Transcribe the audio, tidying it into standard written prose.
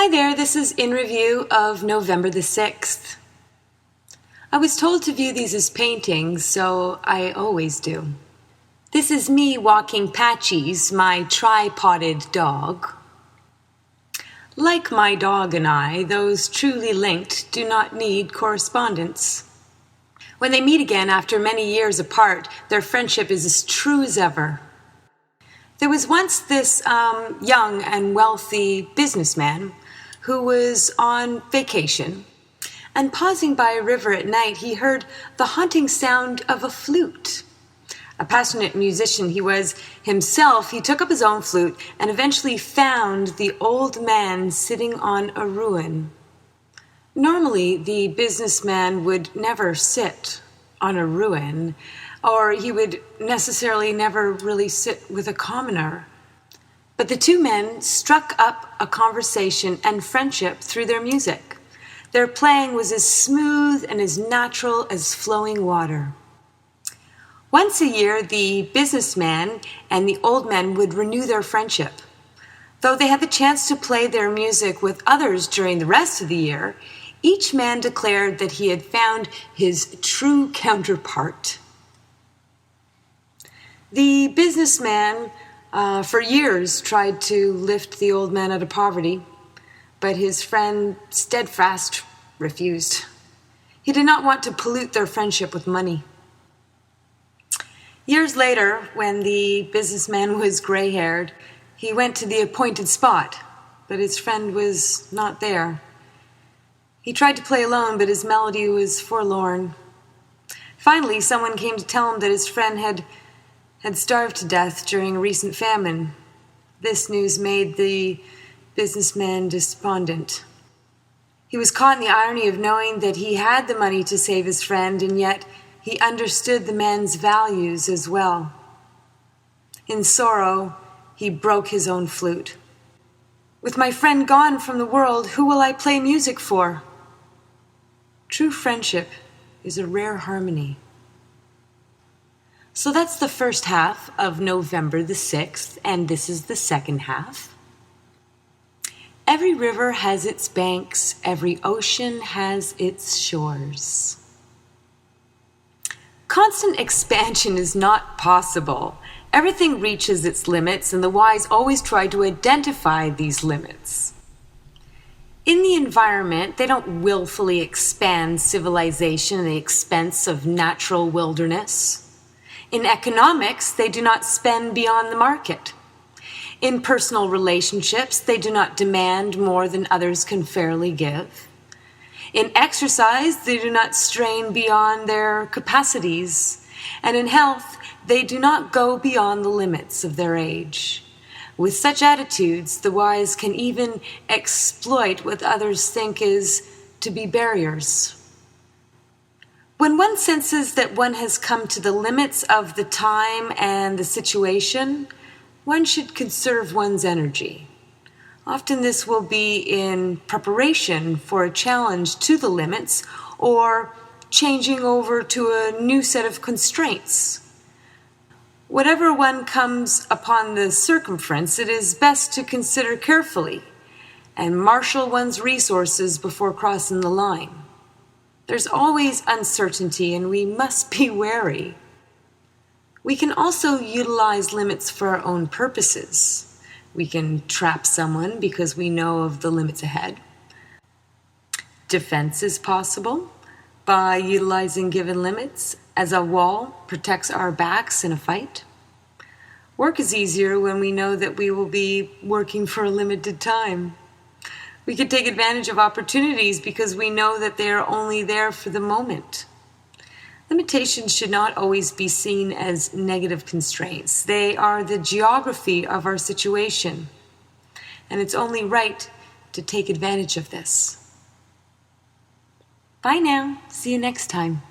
Hi there, this is in review of November the 6th. I was told to view these as paintings, so I always do. This is me walking Patchies, my tripoded dog. Like my dog and I, those truly linked do not need correspondence. When they meet again after many years apart, their friendship is as true as ever. There was once this young and wealthy businessman who was on vacation, and pausing by a river at night, he heard the haunting sound of a flute. A passionate musician he was himself, he took up his own flute and eventually found the old man sitting on a ruin. Normally, the businessman would never sit on a ruin, or he would necessarily never really sit with a commoner. But the two men struck up a conversation and friendship through their music. Their playing was as smooth and as natural as flowing water. Once a year, the businessman and the old man would renew their friendship. Though they had the chance to play their music with others during the rest of the year, each man declared that he had found his true counterpart. The businessman for years tried to lift the old man out of poverty, but his friend steadfast refused. He did not want to pollute their friendship with money. Years later, when the businessman was gray-haired, he went to the appointed spot, but his friend was not there. He tried to play alone, but his melody was forlorn. Finally, someone came to tell him that his friend had starved to death during a recent famine. This news made the businessman despondent. He was caught in the irony of knowing that he had the money to save his friend, and yet he understood the man's values as well. In sorrow, he broke his own flute. With my friend gone from the world, who will I play music for? True friendship is a rare harmony. So that's the first half of November the 6th, and this is the second half. Every river has its banks, every ocean has its shores. Constant expansion is not possible. Everything reaches its limits, and the wise always try to identify these limits. In the environment, they don't willfully expand civilization at the expense of natural wilderness. In economics, they do not spend beyond the market. In personal relationships, they do not demand more than others can fairly give. In exercise, they do not strain beyond their capacities. And in health, they do not go beyond the limits of their age. With such attitudes, the wise can even exploit what others think is to be barriers. When one senses that one has come to the limits of the time and the situation, one should conserve one's energy. Often this will be in preparation for a challenge to the limits or changing over to a new set of constraints. Whatever one comes upon the circumference, it is best to consider carefully and marshal one's resources before crossing the line. There's always uncertainty, and we must be wary. We can also utilize limits for our own purposes. We can trap someone because we know of the limits ahead. Defense is possible by utilizing given limits, as a wall protects our backs in a fight. Work is easier when we know that we will be working for a limited time. We can take advantage of opportunities because we know that they are only there for the moment. Limitations should not always be seen as negative constraints. They are the geography of our situation, and it's only right to take advantage of this. Bye now. See you next time.